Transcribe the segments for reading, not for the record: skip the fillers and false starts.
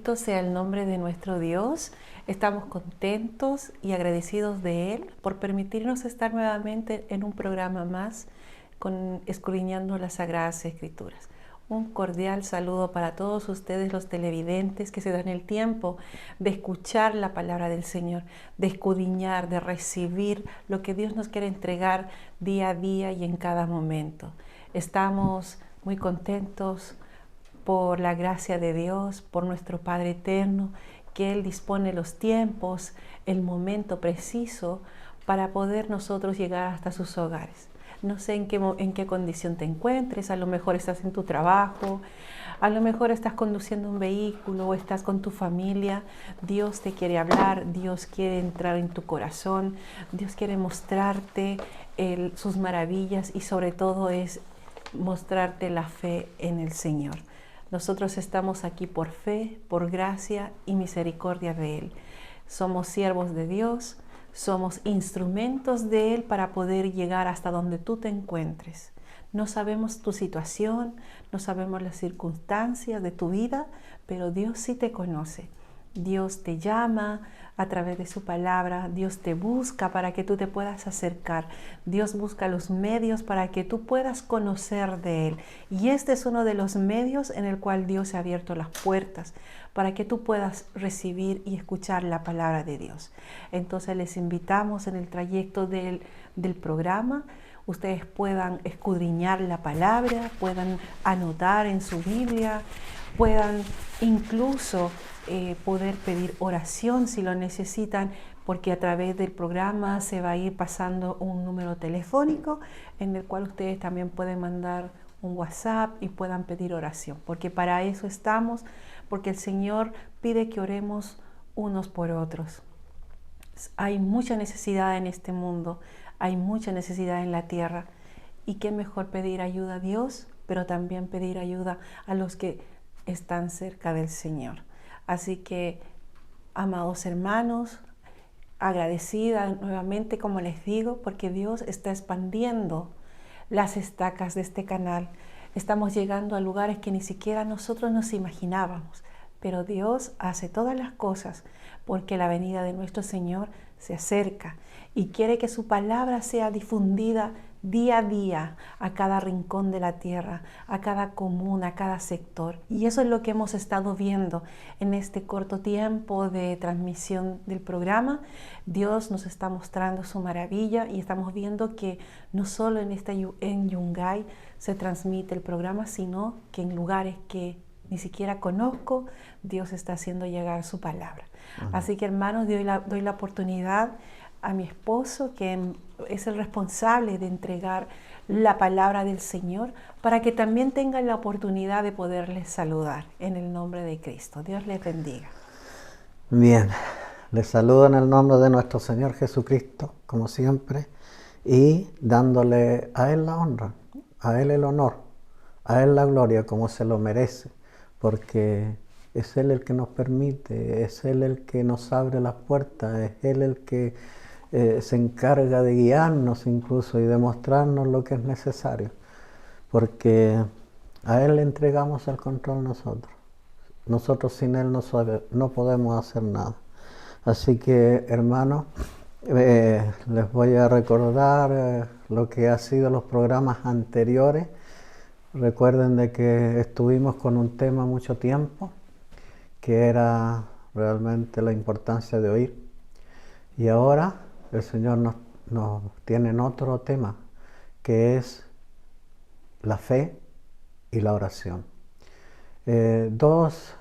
Bendito sea el nombre de nuestro Dios. Estamos contentos y agradecidos de Él por permitirnos estar nuevamente en un programa más escudriñando las Sagradas Escrituras. Un cordial saludo para todos ustedes, los televidentes, que se dan el tiempo de escuchar la palabra del Señor, de escudriñar, de recibir lo que Dios nos quiere entregar día a día y en cada momento. Estamos muy contentos por la gracia de Dios, por nuestro Padre Eterno, que Él dispone los tiempos, el momento preciso para poder nosotros llegar hasta sus hogares. No sé en qué condición te encuentres, a lo mejor estás en tu trabajo, a lo mejor estás conduciendo un vehículo o estás con tu familia. Dios te quiere hablar, Dios quiere entrar en tu corazón, Dios quiere mostrarte sus maravillas y sobre todo es mostrarte la fe en el Señor. Nosotros estamos aquí por fe, por gracia y misericordia de Él. Somos siervos de Dios, somos instrumentos de Él para poder llegar hasta donde tú te encuentres. No sabemos tu situación, no sabemos las circunstancias de tu vida, pero Dios sí te conoce. Dios te llama a través de su palabra, Dios te busca para que tú te puedas acercar, Dios busca los medios para que tú puedas conocer de Él. Y este es uno de los medios en el cual Dios ha abierto las puertas para que tú puedas recibir y escuchar la palabra de Dios. Entonces les invitamos en el trayecto del programa, ustedes puedan escudriñar la palabra, puedan anotar en su Biblia, puedan incluso poder pedir oración si lo necesitan, porque a través del programa se va a ir pasando un número telefónico en el cual ustedes también pueden mandar un WhatsApp y puedan pedir oración, porque para eso estamos, porque el Señor pide que oremos unos por otros. Hay mucha necesidad en este mundo, hay mucha necesidad en la tierra, y qué mejor pedir ayuda a Dios, pero también pedir ayuda a los que están cerca del Señor. Así que, amados hermanos, agradecida nuevamente, como les digo, porque Dios está expandiendo las estacas de este canal. Estamos llegando a lugares que ni siquiera nosotros nos imaginábamos, pero Dios hace todas las cosas porque la venida de nuestro Señor se acerca y quiere que su palabra sea difundida día a día a cada rincón de la tierra, a cada comuna, a cada sector. Y eso es lo que hemos estado viendo en este corto tiempo de transmisión del programa. Dios nos está mostrando su maravilla y estamos viendo que no solo en Yungay se transmite el programa, sino que en lugares que ni siquiera conozco, Dios está haciendo llegar su palabra. Así que, hermanos, doy la oportunidad a mi esposo, que es el responsable de entregar la palabra del Señor, para que también tengan la oportunidad de poderles saludar en el nombre de Cristo. Dios les bendiga. Bien, les saludo en el nombre de nuestro Señor Jesucristo, como siempre, y dándole a Él la honra, a Él el honor, a Él la gloria como se lo merece, porque es Él el que nos permite, es Él el que nos abre las puertas, es Él el que se encarga de guiarnos incluso y de mostrarnos lo que es necesario, porque a Él le entregamos el control nosotros. Nosotros sin Él no podemos hacer nada. Así que, hermanos, les voy a recordar lo que ha sido los programas anteriores. Recuerden de que estuvimos con un tema mucho tiempo, que era realmente la importancia de oír. Y ahora el Señor nos tiene en otro tema, que es la fe y la oración. Dos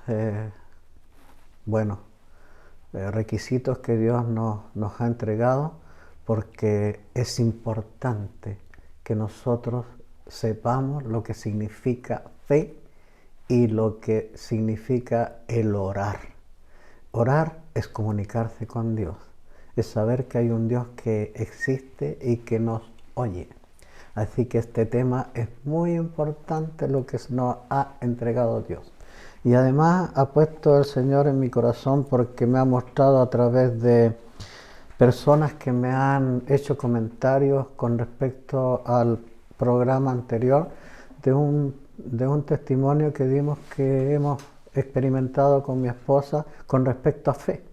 requisitos que Dios nos ha entregado, porque es importante que nosotros sepamos lo que significa fe y lo que significa el orar. Orar es comunicarse con Dios, es saber que hay un Dios que existe y que nos oye. Así que este tema es muy importante, lo que nos ha entregado Dios. Y además ha puesto el Señor en mi corazón, porque me ha mostrado a través de personas que me han hecho comentarios con respecto al programa anterior, de un testimonio que dimos, que hemos experimentado con mi esposa con respecto a fe.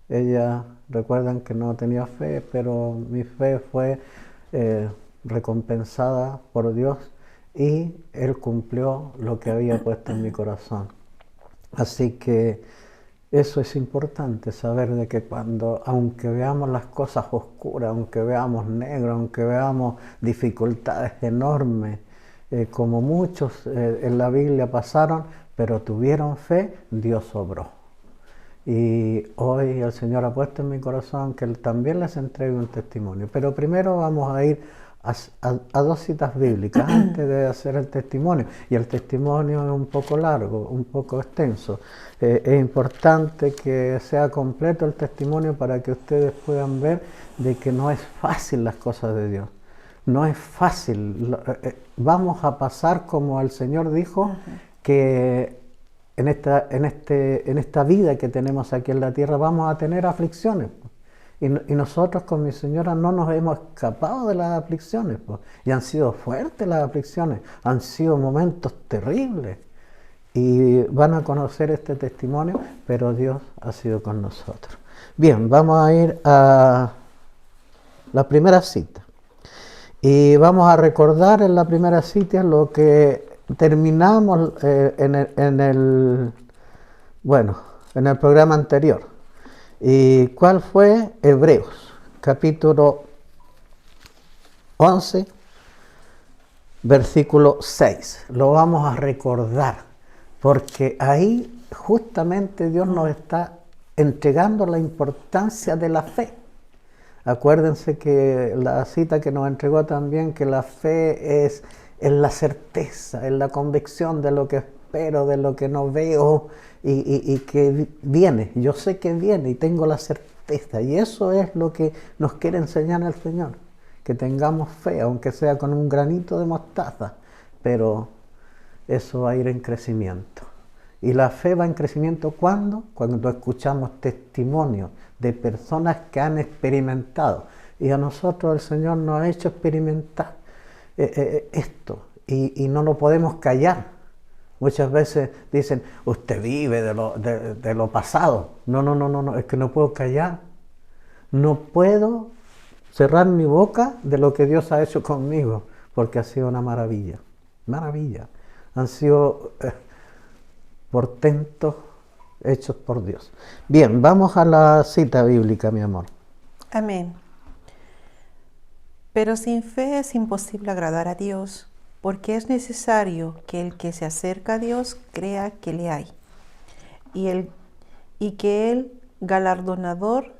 Ella, recuerdan que no tenía fe, pero mi fe fue recompensada por Dios y Él cumplió lo que había puesto en mi corazón. Así que eso es importante, saber de que cuando, aunque veamos las cosas oscuras, aunque veamos negro, aunque veamos dificultades enormes, como muchos en la Biblia pasaron, pero tuvieron fe, Dios obró. Y hoy el Señor ha puesto en mi corazón que Él también les entregue un testimonio. Pero primero vamos a ir a dos citas bíblicas antes de hacer el testimonio. Y el testimonio es un poco largo, un poco extenso. Es importante que sea completo el testimonio para que ustedes puedan ver de que no es fácil las cosas de Dios. No es fácil. Vamos a pasar, como el Señor dijo, que en esta vida que tenemos aquí en la tierra vamos a tener aflicciones. Y nosotros con mi señora no nos hemos escapado de las aflicciones. Y han sido fuertes las aflicciones, han sido momentos terribles. Y van a conocer este testimonio, pero Dios ha sido con nosotros. Bien, vamos a ir a la primera cita. Y vamos a recordar en la primera cita lo que terminamos en el programa anterior. ¿Y cuál fue? Hebreos, capítulo 11, versículo 6. Lo vamos a recordar, porque ahí justamente Dios nos está entregando la importancia de la fe. Acuérdense que la cita que nos entregó también, que la fe es la certeza, es la convicción de lo que espero, de lo que no veo y que viene. Yo sé que viene y tengo la certeza. Y eso es lo que nos quiere enseñar el Señor. Que tengamos fe, aunque sea con un granito de mostaza. Pero eso va a ir en crecimiento. Y la fe va en crecimiento ¿cuándo? Cuando escuchamos testimonios de personas que han experimentado. Y a nosotros el Señor nos ha hecho experimentar esto. Y no lo podemos callar. Muchas veces dicen, usted vive de lo pasado. No, es que no puedo callar. No puedo cerrar mi boca de lo que Dios ha hecho conmigo, porque ha sido una maravilla. Maravilla. Han sido portentos hechos por Dios. Bien, vamos a la cita bíblica, mi amor. Amén. Pero sin fe es imposible agradar a Dios, porque es necesario que el que se acerca a Dios crea que le hay, y que Él galardonador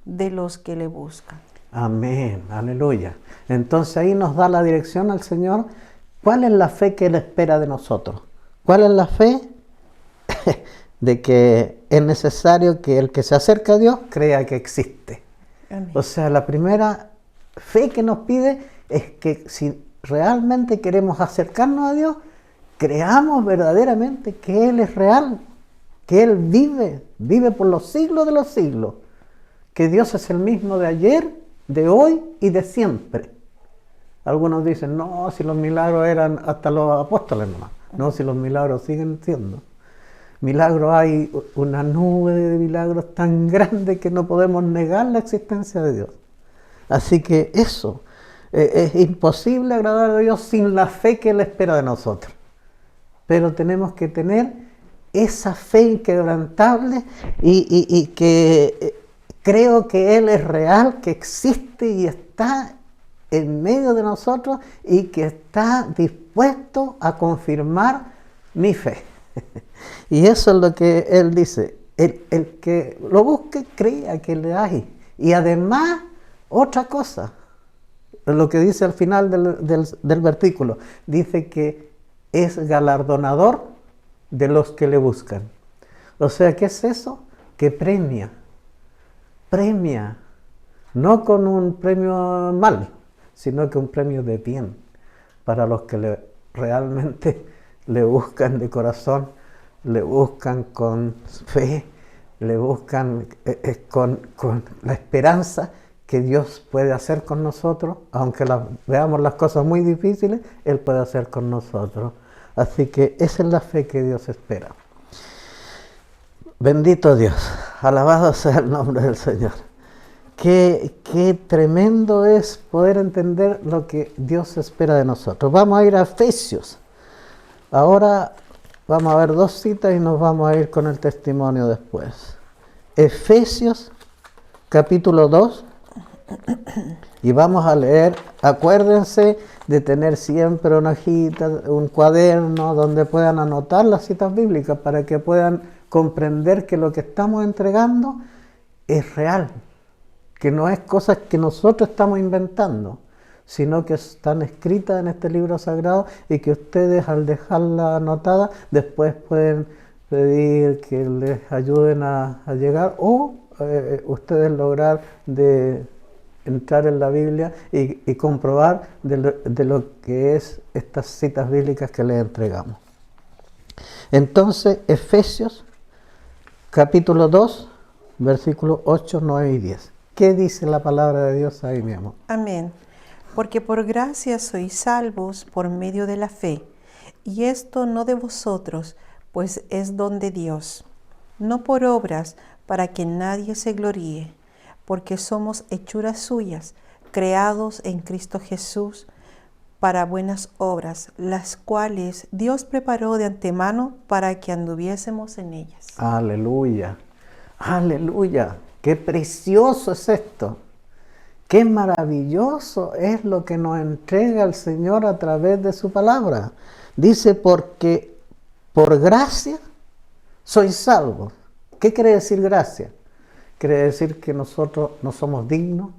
de los que le buscan. Amén, aleluya. Entonces ahí nos da la dirección al Señor. ¿Cuál es la fe que Él espera de nosotros? ¿Cuál es la fe? De que es necesario que el que se acerca a Dios crea que existe. Amén. O sea, la primera fe que nos pide es que si realmente queremos acercarnos a Dios, creamos verdaderamente que Él es real, que Él vive por los siglos de los siglos, que Dios es el mismo de ayer, de hoy y de siempre. Algunos dicen, no, si los milagros eran hasta los apóstoles nomás. No, si los milagros siguen siendo. Milagros, hay una nube de milagros tan grande que no podemos negar la existencia de Dios. Así que eso, es imposible agradar a Dios sin la fe que Él espera de nosotros. Pero tenemos que tener esa fe inquebrantable y que creo que Él es real, que existe y está en medio de nosotros y que está dispuesto a confirmar mi fe. Y eso es lo que Él dice. El que lo busque, crea que le hay. Y además, otra cosa, lo que dice al final del versículo, dice que es galardonador de los que le buscan. O sea, ¿qué es eso? Que premia, no con un premio mal, sino que un premio de bien, para los que realmente le buscan de corazón, le buscan con fe, le buscan con la esperanza que Dios puede hacer con nosotros, aunque veamos las cosas muy difíciles, Él puede hacer con nosotros. Así que esa es la fe que Dios espera. Bendito Dios, alabado sea el nombre del Señor. Qué tremendo es poder entender lo que Dios espera de nosotros. Vamos a ir a Efesios. Ahora vamos a ver 2 citas y nos vamos a ir con el testimonio después. Efesios capítulo 2. Y vamos a leer, acuérdense de tener siempre una hojita, un cuaderno donde puedan anotar las citas bíblicas para que puedan comprender que lo que estamos entregando es real, que no es cosas que nosotros estamos inventando, sino que están escritas en este libro sagrado y que ustedes al dejarla anotada después pueden pedir que les ayuden a llegar o ustedes lograr de entrar en la Biblia y comprobar de lo que es estas citas bíblicas que les entregamos. Entonces, Efesios capítulo 2, versículos 8, 9 y 10. ¿Qué dice la palabra de Dios ahí, mi amor? Amén. Porque por gracia sois salvos por medio de la fe, y esto no de vosotros, pues es don de Dios, no por obras, para que nadie se gloríe, porque somos hechuras suyas, creados en Cristo Jesús, para buenas obras, las cuales Dios preparó de antemano para que anduviésemos en ellas. Aleluya, aleluya, qué precioso es esto. Qué maravilloso es lo que nos entrega el Señor a través de su palabra. Dice, porque por gracia sois salvos. ¿Qué quiere decir gracia? Quiere decir que nosotros no somos dignos,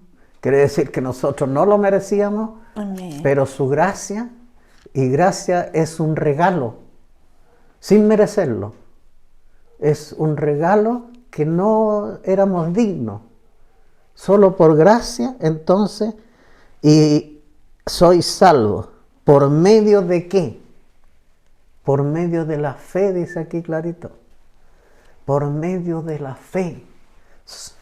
quiere decir que nosotros no lo merecíamos, Amén. Pero su gracia, y gracia es un regalo, sin merecerlo. Es un regalo que no éramos dignos. Solo por gracia, entonces, y soy salvo. ¿Por medio de qué? Por medio de la fe, dice aquí clarito. Por medio de la fe.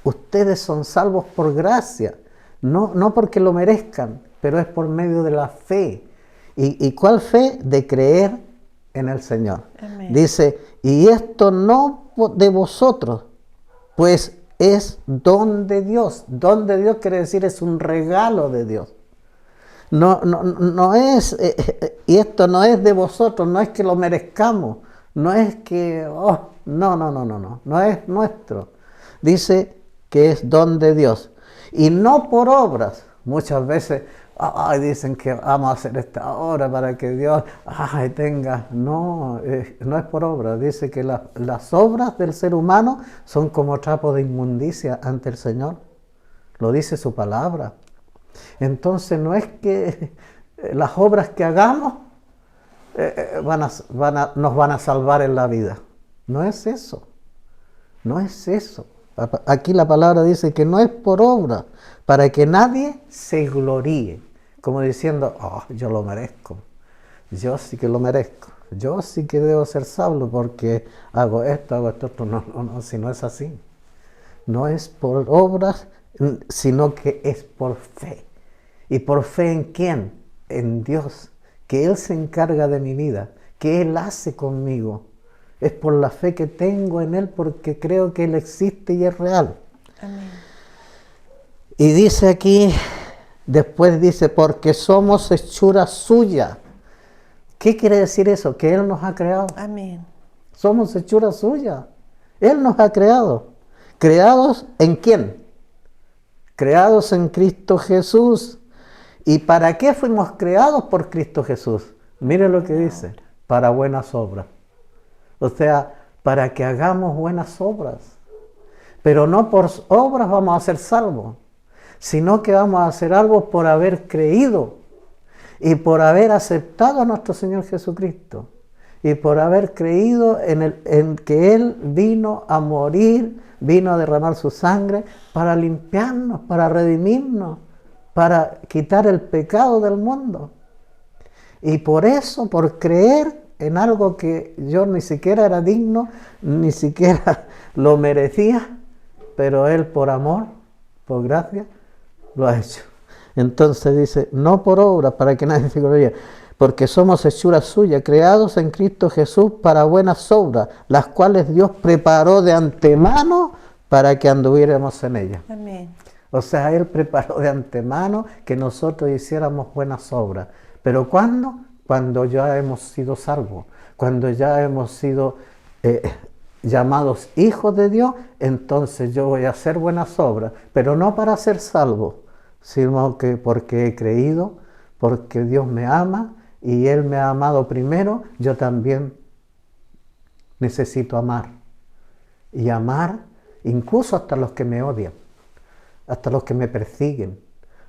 Ustedes son salvos por gracia, no porque lo merezcan, pero es por medio de la fe. ¿Y cuál fe? De creer en el Señor. Amén. Dice, y esto no de vosotros, pues es don de Dios. Don de Dios quiere decir es un regalo de Dios. No es, y esto no es de vosotros, no es que lo merezcamos, no es que, no es nuestro. Dice que es don de Dios y no por obras. Muchas veces dicen que vamos a hacer esta obra para que Dios tenga. No es por obras. Dice que las obras del ser humano son como trapo de inmundicia ante el Señor. Lo dice su palabra. Entonces no es que las obras que hagamos nos van a salvar en la vida. No es eso. No es eso. Aquí la palabra dice que no es por obra, para que nadie se gloríe, como diciendo, yo lo merezco, yo sí que lo merezco, yo sí que debo ser salvo porque hago esto otro. No, si no es así. No es por obras, sino que es por fe. ¿Y por fe en quién? En Dios, que Él se encarga de mi vida, que Él hace conmigo. Es por la fe que tengo en Él, porque creo que Él existe y es real. Amén. Y dice aquí, después dice, porque somos hechura suya. ¿Qué quiere decir eso? Que Él nos ha creado. Amén. Somos hechura suya. Él nos ha creado. ¿Creados en quién? Creados en Cristo Jesús. ¿Y para qué fuimos creados por Cristo Jesús? Mire lo que dice, para buenas obras. O sea, para que hagamos buenas obras. Pero no por obras vamos a ser salvos, sino que vamos a hacer algo por haber creído y por haber aceptado a nuestro Señor Jesucristo y por haber creído en que Él vino a morir, vino a derramar su sangre para limpiarnos, para redimirnos, para quitar el pecado del mundo. Y por eso, por creer en algo que yo ni siquiera era digno, ni siquiera lo merecía, pero Él por amor, por gracia, lo ha hecho. Entonces dice, no por obra, para que nadie se gloríe, porque somos hechura suya, creados en Cristo Jesús para buenas obras, las cuales Dios preparó de antemano para que anduviéramos en ellas. Amén. O sea, Él preparó de antemano que nosotros hiciéramos buenas obras. ¿Pero cuándo? Cuando ya hemos sido salvos, cuando ya hemos sido llamados hijos de Dios, entonces yo voy a hacer buenas obras, pero no para ser salvo, sino que porque he creído, porque Dios me ama y Él me ha amado primero, yo también necesito amar. Y amar incluso hasta los que me odian, hasta los que me persiguen,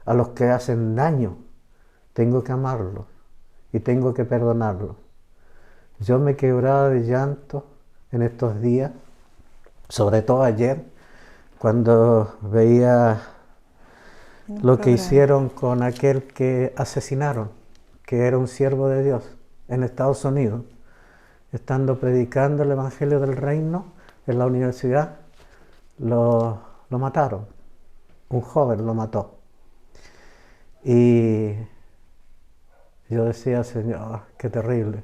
a los que hacen daño. Tengo que amarlos y tengo que perdonarlos. Yo me quebraba de llanto en estos días, sobre todo ayer, cuando veía lo que hicieron con aquel que asesinaron, que era un siervo de Dios en Estados Unidos, estando predicando el Evangelio del Reino en la universidad, lo mataron. Un joven lo mató. Y yo decía, Señor, qué terrible.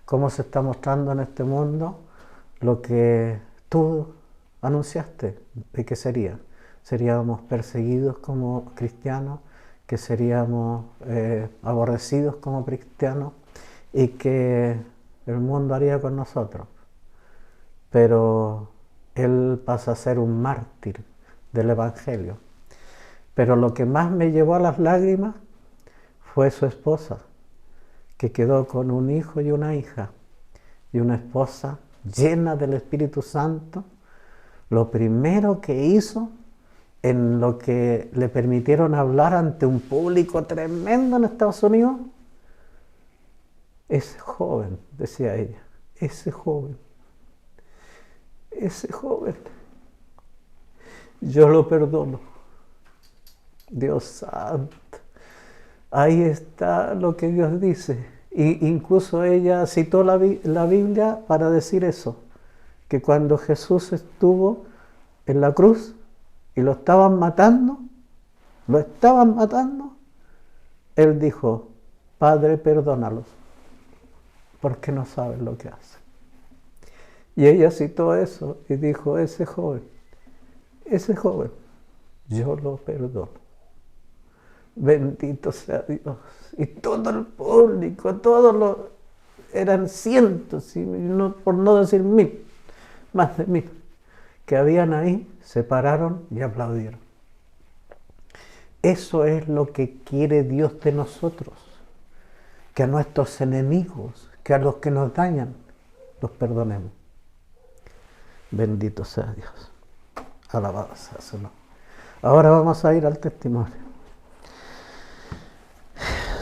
¿Cómo se está mostrando en este mundo lo que tú anunciaste de que sería? Seríamos perseguidos como cristianos, que seríamos aborrecidos como cristianos y que el mundo haría con nosotros. Pero Él pasa a ser un mártir del Evangelio. Pero lo que más me llevó a las lágrimas fue su esposa, que quedó con un hijo y una hija, y una esposa llena del Espíritu Santo. Lo primero que hizo, en lo que le permitieron hablar ante un público tremendo en Estados Unidos, ese joven, decía ella, ese joven, yo lo perdono. Dios santo, ahí está lo que Dios dice. Y incluso ella citó la Biblia para decir eso, que cuando Jesús estuvo en la cruz y lo estaban matando, Él dijo, Padre, perdónalos, porque no saben lo que hacen. Y ella citó eso y dijo, ese joven, yo lo perdono. Bendito sea Dios. Y todo el público, eran cientos, por no decir 1000, más de 1000, que habían ahí, se pararon y aplaudieron. Eso es lo que quiere Dios de nosotros, que a nuestros enemigos, que a los que nos dañan, los perdonemos. Bendito sea Dios. Alabado sea su nombre. Ahora vamos a ir al testimonio.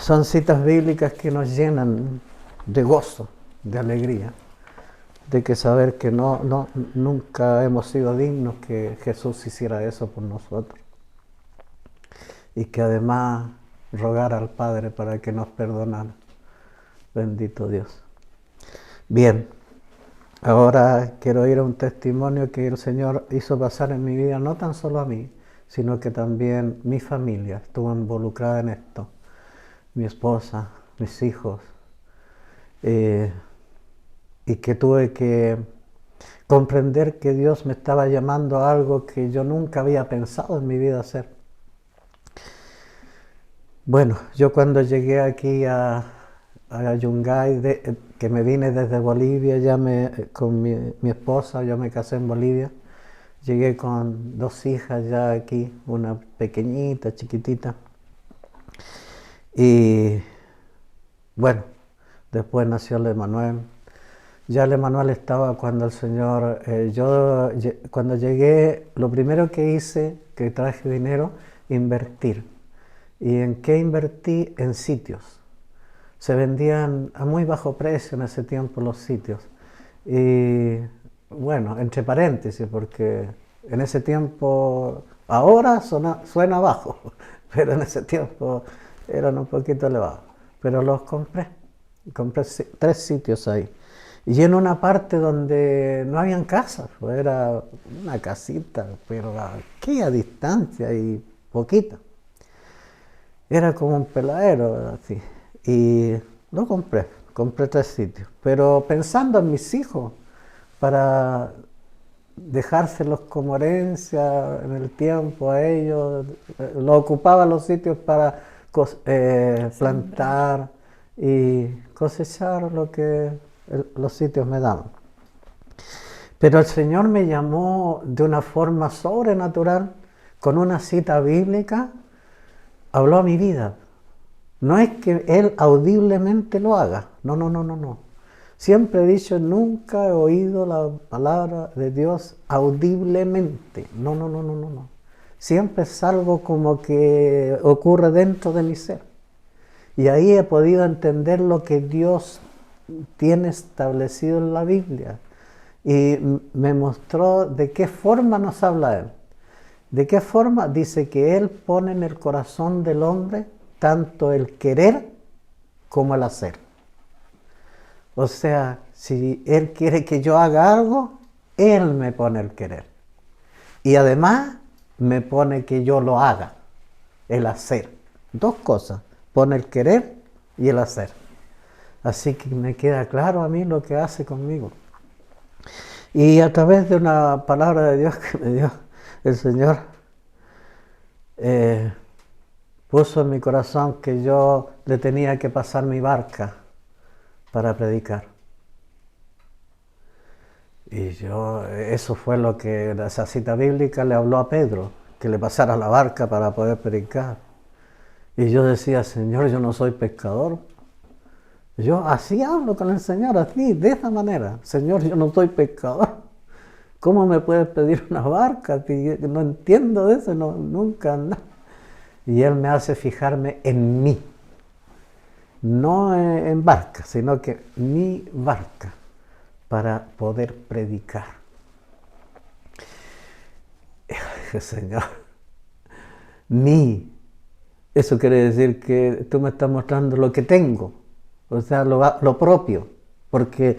Son citas bíblicas que nos llenan de gozo, de alegría, de que saber que nunca hemos sido dignos que Jesús hiciera eso por nosotros. Y que además rogar al Padre para que nos perdonara. Bendito Dios. Bien, ahora quiero ir a un testimonio que el Señor hizo pasar en mi vida, no tan solo a mí, sino que también mi familia estuvo involucrada en esto. Mi esposa, mis hijos, y que tuve que comprender que Dios me estaba llamando a algo que yo nunca había pensado en mi vida hacer. Bueno, yo cuando llegué aquí a Yungay, que me vine desde Bolivia, con mi esposa, yo me casé en Bolivia, llegué con 2 hijas ya aquí, una pequeñita, chiquitita. Y bueno, después nació el Emanuel. Ya el Emanuel estaba cuando el Señor, cuando llegué, lo primero que hice, que traje dinero, invertir. ¿Y en qué invertí? En sitios. Se vendían a muy bajo precio en ese tiempo los sitios. Y bueno, entre paréntesis, porque en ese tiempo, ahora suena bajo, pero en ese tiempo eran un poquito elevados, pero los compré 3 sitios ahí, y en una parte donde no habían casas, pues era una casita, pero aquí a distancia y poquita, era como un peladero así, y Lo compré 3 sitios, pero pensando en mis hijos, para dejárselos como herencia en el tiempo a ellos, lo ocupaba los sitios para plantar y cosechar lo que los sitios me daban. Pero el Señor me llamó de una forma sobrenatural, con una cita bíblica, habló a mi vida. No es que Él audiblemente lo haga, no. Siempre he dicho, nunca he oído la palabra de Dios audiblemente, no. Siempre es algo como que ocurre dentro de mi ser. Y ahí he podido entender lo que Dios tiene establecido en la Biblia. Y me mostró de qué forma nos habla Él. ¿De qué forma? Dice que Él pone en el corazón del hombre tanto el querer como el hacer. O sea, si Él quiere que yo haga algo, Él me pone el querer. Y además me pone que yo lo haga, el hacer. 2 cosas, pone el querer y el hacer. Así que me queda claro a mí lo que hace conmigo. Y a través de una palabra de Dios que me dio el Señor, puso en mi corazón que yo le tenía que pasar mi barca para predicar. Y eso fue lo que esa cita bíblica le habló a Pedro, que le pasara la barca para poder predicar. Y yo decía, Señor, yo no soy pescador. Yo así hablo con el Señor, así, de esa manera. Señor, yo no soy pescador. ¿Cómo me puedes pedir una barca? No entiendo de eso, nunca. No. Y Él me hace fijarme en mí. No en barca, sino que mi barca para poder predicar. Señor, eso quiere decir que tú me estás mostrando lo que tengo, o sea, lo propio, porque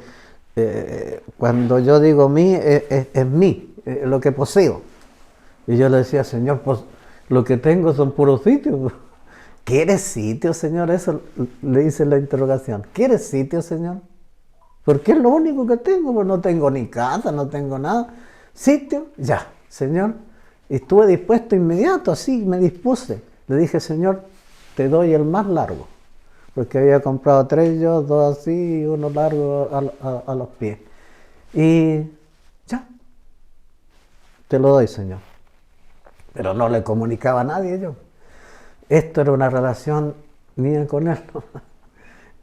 cuando yo digo mí, es mí, lo que poseo. Y yo le decía, Señor, pues lo que tengo son puros sitios. ¿Quieres sitio, Señor? Eso le hice la interrogación. ¿Quieres sitio, Señor? Porque es lo único que tengo, pues no tengo ni casa, no tengo nada. Sitio, ya, Señor. Y estuve dispuesto inmediato, así me dispuse. Le dije, Señor, te doy el más largo. Porque había comprado 3 yo, 2 así y uno largo a los pies. Y ya, te lo doy, Señor. Pero no le comunicaba a nadie yo. Esto era una relación mía con Él.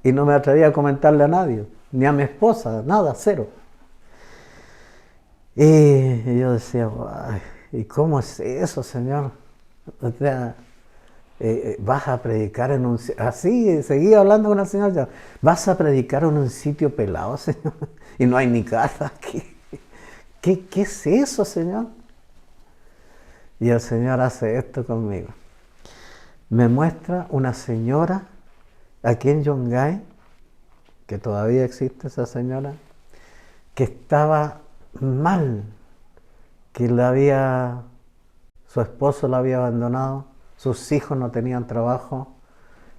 Y no me atrevía a comentarle a nadie, ni a mi esposa, nada, 0. Y yo decía, ¿y cómo es eso, Señor? O sea, vas a predicar en un... Así, seguía hablando con el Señor, ya, vas a predicar en un sitio pelado, Señor, y no hay ni casa aquí. ¿Qué es eso, Señor? Y el Señor hace esto conmigo. Me muestra una señora aquí en Yungay, que todavía existe esa señora, que estaba mal, que su esposo la había abandonado, sus hijos no tenían trabajo,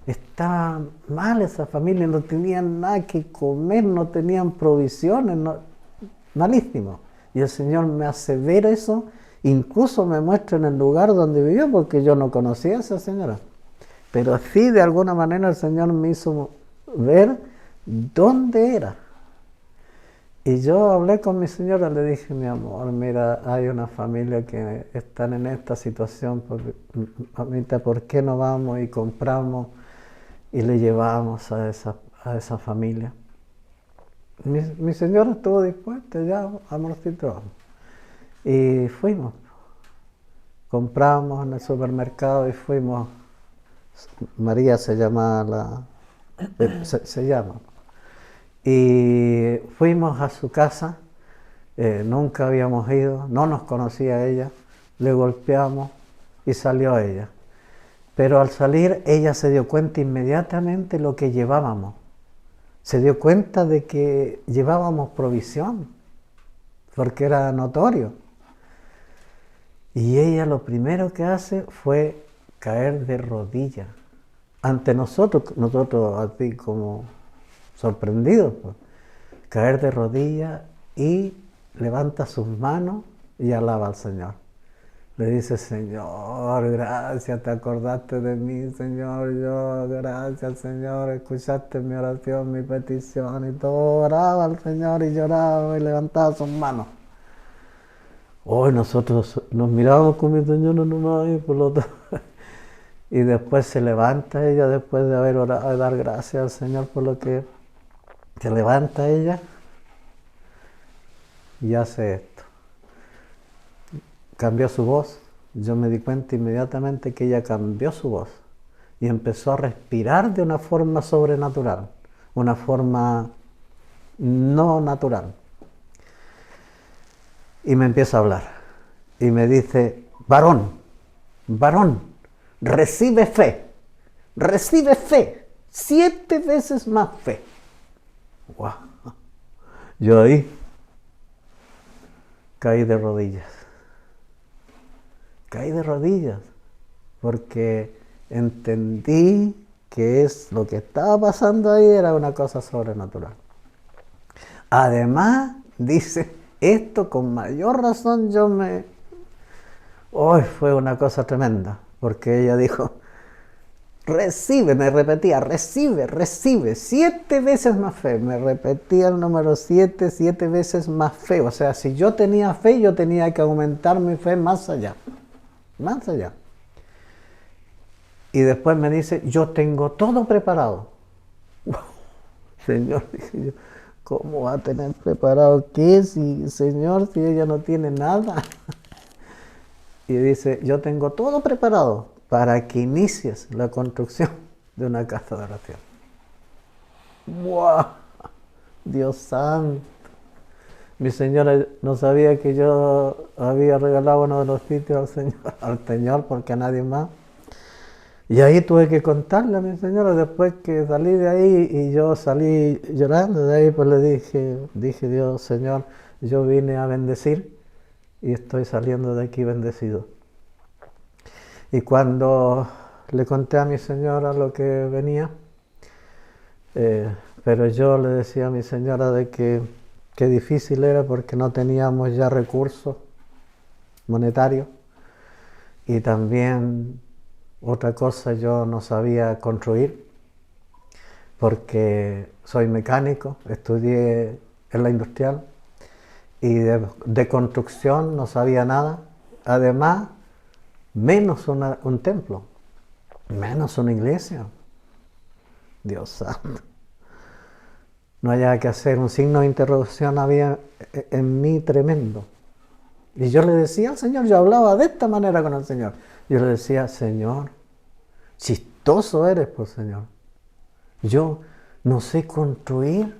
estaba mal esa familia, no tenían nada que comer, no tenían provisiones, malísimo. Y el Señor me hace ver eso, incluso me muestra en el lugar donde vivió, porque yo no conocía a esa señora. Pero sí, de alguna manera el Señor me hizo ver dónde era. Y yo hablé con mi señora, le dije, mi amor, mira, hay una familia que están en esta situación, mamita, ¿por qué no vamos y compramos y le llevamos a esa familia? Mi señora estuvo dispuesta, ya, amorcito, vamos. Y fuimos, compramos en el supermercado y fuimos. María se llama se llama. Y fuimos a su casa, nunca habíamos ido, no nos conocía ella, le golpeamos y salió ella. Pero al salir ella se dio cuenta inmediatamente lo que llevábamos. Se dio cuenta de que llevábamos provisión, porque era notorio. Y ella lo primero que hace fue caer de rodillas ante nosotros así como sorprendido, pues, caer de rodillas y levanta sus manos y alaba al Señor. Le dice, Señor, gracias, te acordaste de mí, Señor, gracias, Señor, escuchaste mi oración, mi petición, y todo oraba al Señor y lloraba y levantaba sus manos. Hoy nosotros nos mirábamos con mi señora nomás y por lo tanto. Y después se levanta ella, después de haber orado, de dar gracias al Señor por lo que se levanta ella y hace esto. Cambió su voz. Yo me di cuenta inmediatamente que ella cambió su voz y empezó a respirar de una forma sobrenatural, una forma no natural. Y me empieza a hablar y me dice, varón, recibe fe, 7 veces más fe. ¡Wow! Yo ahí caí de rodillas, porque entendí que lo que estaba pasando ahí era una cosa sobrenatural. Además, dice, esto con mayor razón hoy fue una cosa tremenda, porque ella dijo, recibe, me repetía, recibe, 7 veces más fe, me repetía el número 7 veces más fe, o sea, si yo tenía fe, yo tenía que aumentar mi fe más allá. Y después me dice, yo tengo todo preparado. Señor, dije yo, ¿cómo va a tener preparado qué? Señor, si ella no tiene nada. Y dice, yo tengo todo preparado para que inicies la construcción de una casa de oración. ¡Wow! Dios santo. Mi señora no sabía que yo había regalado uno de los sitios al Señor, porque a nadie más. Y ahí tuve que contarle a mi señora, después que salí de ahí y yo salí llorando de ahí, pues le dije, Dios, Señor, yo vine a bendecir y estoy saliendo de aquí bendecido. Y cuando le conté a mi señora lo que venía, pero yo le decía a mi señora de que difícil era porque no teníamos ya recursos monetarios y también otra cosa, yo no sabía construir porque soy mecánico, estudié en la industrial y de construcción no sabía nada, además menos un templo, menos una iglesia. Dios santo. No había que hacer, un signo de interrogación había en mí tremendo. Y yo le decía al Señor, yo hablaba de esta manera con el Señor. Yo le decía, Señor, chistoso eres, pues Señor. Yo no sé construir.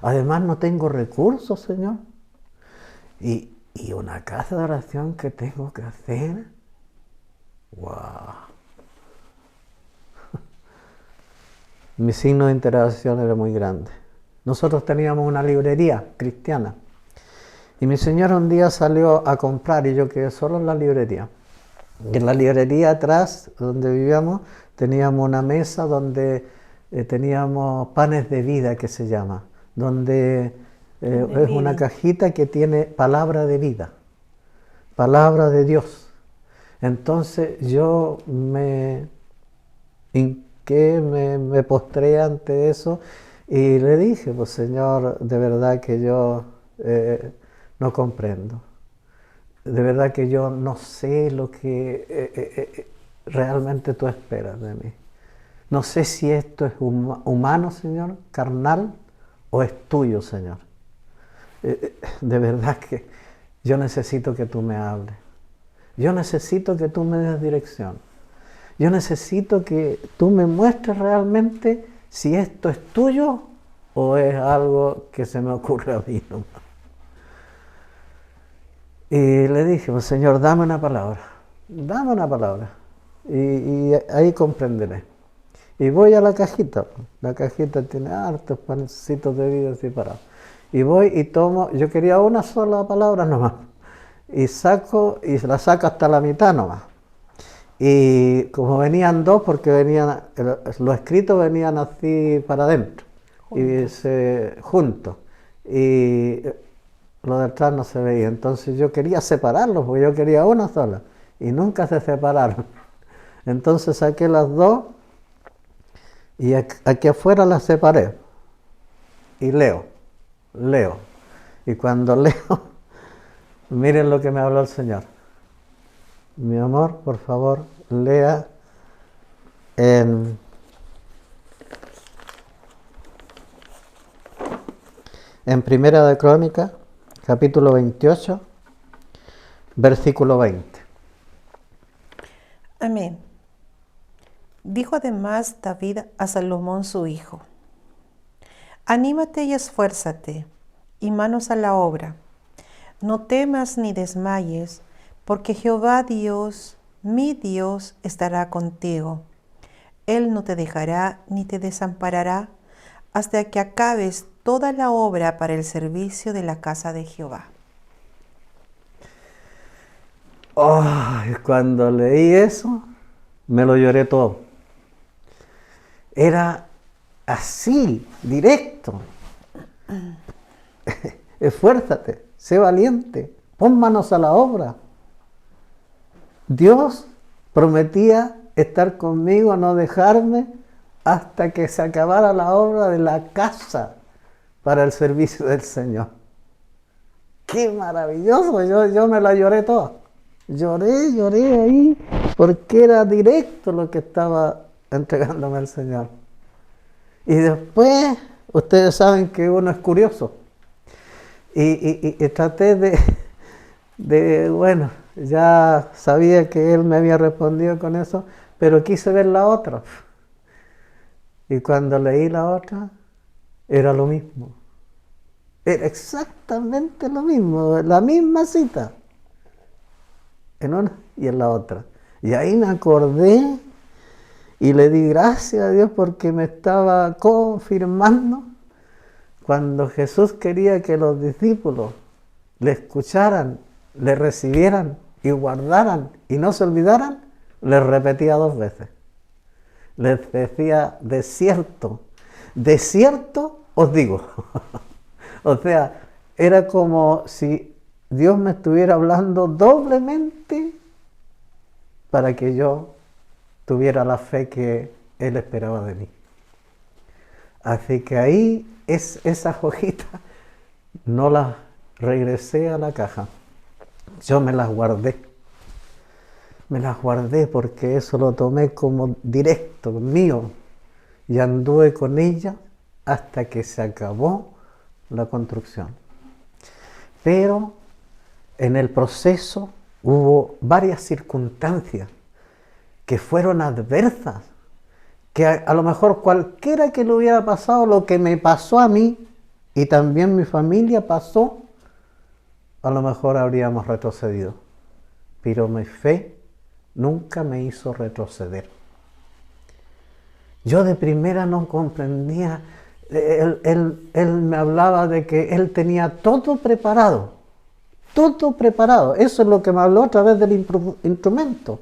Además no tengo recursos, Señor. Y una casa de oración que tengo que hacer. ¡Wow! Mi signo de interrogación era muy grande. Nosotros teníamos una librería cristiana y mi señora un día salió a comprar y yo quedé solo en la librería. Y en la librería atrás, donde vivíamos, teníamos una mesa donde teníamos panes de vida, que se llama, donde es una cajita que tiene palabra de vida, palabra de Dios. Entonces yo me postré ante eso y le dije, pues Señor, de verdad que yo no comprendo, de verdad que yo no sé lo que realmente tú esperas de mí. No sé si esto es humano, Señor, carnal, o es tuyo, Señor. De verdad que yo necesito que tú me hables. Yo necesito que tú me des dirección. Yo necesito que tú me muestres realmente si esto es tuyo o es algo que se me ocurre a mí nomás. Y le dije, pues, Señor, dame una palabra. Y ahí comprenderé. Y voy a la cajita tiene hartos panecitos de vida separados. Y voy y tomo, yo quería una sola palabra nomás. Y la saco hasta la mitad nomás. Y como venían dos, porque los escritos venían así para adentro, juntos. Y lo de atrás no se veía. Entonces yo quería separarlos, porque yo quería una sola. Y nunca se separaron. Entonces saqué las dos y aquí afuera las separé. Y leo. Y cuando leo, miren lo que me habló el Señor. Mi amor, por favor, lea en Primera de Crónicas, capítulo 28, versículo 20. Amén. Dijo además David a Salomón su hijo: Anímate y esfuérzate, y manos a la obra. No temas ni desmayes, porque Jehová Dios, mi Dios, estará contigo. Él no te dejará ni te desamparará hasta que acabes toda la obra para el servicio de la casa de Jehová. Cuando leí eso, me lo lloré todo. Era así, directo. Esfuérzate, sé valiente, pon manos a la obra. Dios prometía estar conmigo, no dejarme hasta que se acabara la obra de la casa para el servicio del Señor. ¡Qué maravilloso! Yo me la lloré toda. Lloré ahí, porque era directo lo que estaba entregándome el Señor. Y después, ustedes saben que uno es curioso. Y traté bueno, ya sabía que Él me había respondido con eso, pero quise ver la otra. Y cuando leí la otra, era lo mismo. Era exactamente lo mismo, la misma cita. En una y en la otra. Y ahí me acordé y le di gracias a Dios porque me estaba confirmando cuando Jesús quería que los discípulos le escucharan, le recibieran y guardaran y no se olvidaran, les repetía 2 veces. Les decía, de cierto os digo. O sea, era como si Dios me estuviera hablando doblemente para que yo tuviera la fe que Él esperaba de mí. Así que ahí esas hojitas no las regresé a la caja. Yo me las guardé. Me las guardé porque eso lo tomé como directo, mío. Y anduve con ella hasta que se acabó la construcción. Pero en el proceso hubo varias circunstancias que fueron adversas, que a lo mejor cualquiera que le hubiera pasado lo que me pasó a mí y también mi familia pasó, a lo mejor habríamos retrocedido. Pero mi fe nunca me hizo retroceder. Yo de primera no comprendía. Él me hablaba de que él tenía todo preparado. Todo preparado. Eso es lo que me habló a través del instrumento.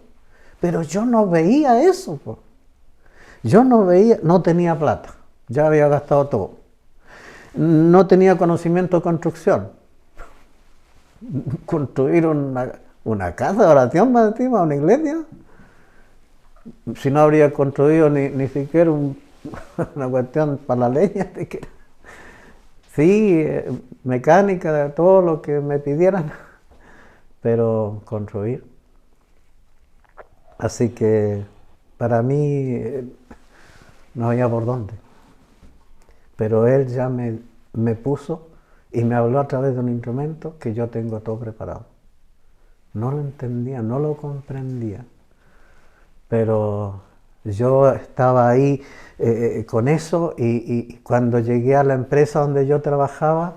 Pero yo no veía eso. Yo no veía, no tenía plata. Ya había gastado todo. No tenía conocimiento de construcción. Construir una casa de oración más encima, una iglesia. Si no habría construido ni siquiera una cuestión para la leña. Sí, mecánica, de todo lo que me pidieran, pero construir. Así que para mí no había por dónde. Pero Él ya me puso y me habló a través de un instrumento que yo tengo todo preparado. No lo entendía, no lo comprendía. Pero yo estaba ahí con eso y cuando llegué a la empresa donde yo trabajaba,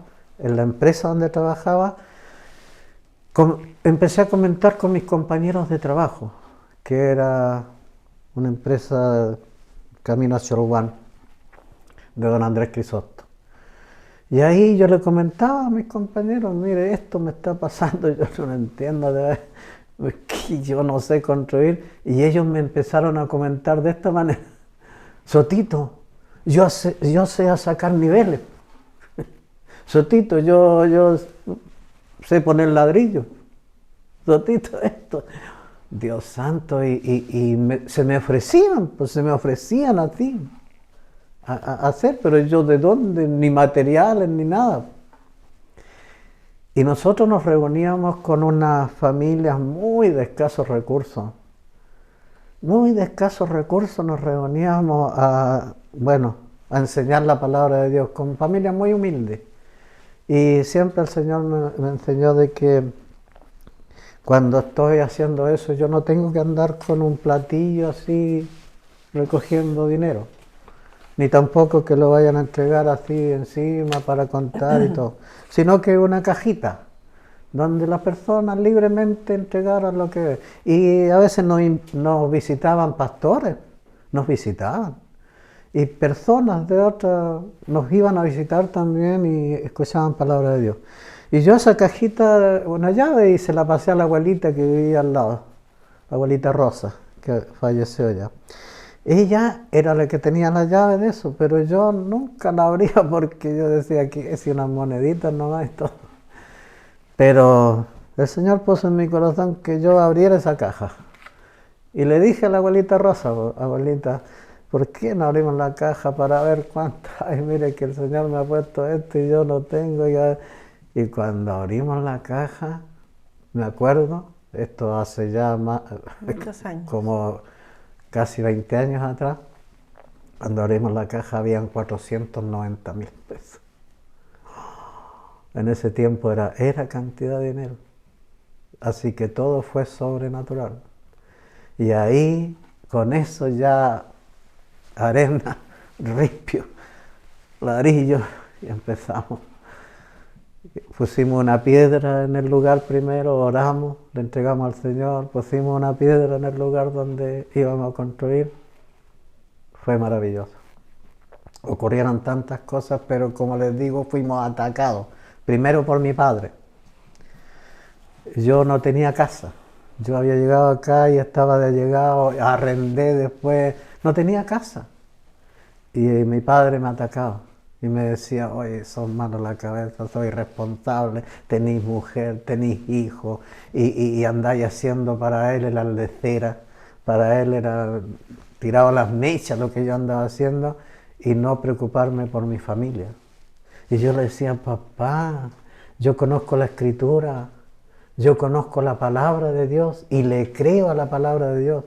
empecé a comentar con mis compañeros de trabajo, que era una empresa Camino hacia Urbán, de don Andrés Crisóstomo. Y ahí yo le comentaba a mis compañeros, mire, esto me está pasando, yo no entiendo, que yo no sé construir. Y ellos me empezaron a comentar de esta manera: Sotito, yo sé sacar niveles. Sotito, yo sé poner ladrillo. Sotito, esto. Dios santo, se me ofrecían, pues se me ofrecían así a hacer, pero yo de dónde, ni materiales, ni nada. Y nosotros nos reuníamos con unas familias muy de escasos recursos. Muy de escasos recursos nos reuníamos a enseñar la palabra de Dios, con familias muy humildes. Y siempre el Señor me enseñó de que cuando estoy haciendo eso, yo no tengo que andar con un platillo así recogiendo dinero, ni tampoco que lo vayan a entregar así encima para contar y todo, sino que una cajita donde las personas libremente entregaran lo que... Y a veces nos visitaban pastores, nos visitaban, y personas de otras nos iban a visitar también y escuchaban palabra de Dios. Y yo esa cajita, una llave, y se la pasé a la abuelita que vivía al lado, la abuelita Rosa, que falleció ya. Ella era la que tenía la llave de eso, pero yo nunca la abría porque yo decía que si unas moneditas nomás y todo. Pero el Señor puso en mi corazón que yo abriera esa caja. Y le dije a la abuelita Rosa, abuelita, ¿por qué no abrimos la caja para ver cuánto hay? Mire que el Señor me ha puesto esto y yo lo tengo. Y cuando abrimos la caja, me acuerdo, esto hace ya muchos años, como casi 20 años atrás, cuando abrimos la caja habían 490.000 pesos. En ese tiempo era cantidad de dinero. Así que todo fue sobrenatural. Y ahí, con eso ya, arena, ripio, ladrillo, y empezamos. Pusimos una piedra en el lugar primero, oramos, le entregamos al Señor, pusimos una piedra en el lugar donde íbamos a construir. Fue maravilloso. Ocurrieron tantas cosas, pero como les digo, fuimos atacados. Primero por mi padre. Yo no tenía casa. Yo había llegado acá y estaba de llegado, arrendé después, no tenía casa. Y mi padre me atacaba. Y me decía, oye, sos malo la cabeza, soy irresponsable, tenís mujer, tenís hijos, y andáis haciendo para él la lecera, para él era tirado las mechas lo que yo andaba haciendo, y no preocuparme por mi familia. Y yo le decía, papá, yo conozco la Escritura, yo conozco la palabra de Dios, y le creo a la palabra de Dios,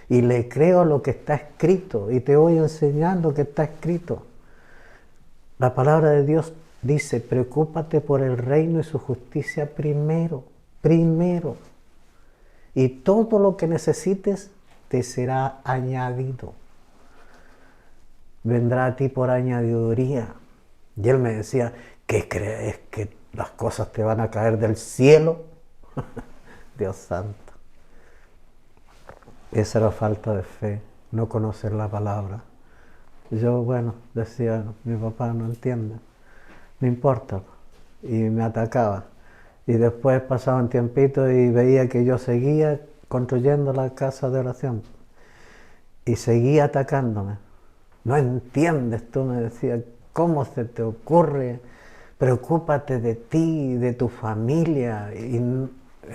y le creo a lo que está escrito, y te voy enseñando lo que está escrito. La palabra de Dios dice, preocúpate por el reino y su justicia primero. Y todo lo que necesites te será añadido. Vendrá a ti por añadiduría. Y él me decía, ¿qué crees que las cosas te van a caer del cielo? Dios santo. Esa era falta de fe, no conocer la palabra. Yo, decía, mi papá no entiende, no importa, y me atacaba. Y después pasaba un tiempito y veía que yo seguía construyendo la casa de oración, y seguía atacándome. No entiendes, tú me decías, ¿cómo se te ocurre? Preocúpate de ti, de tu familia, y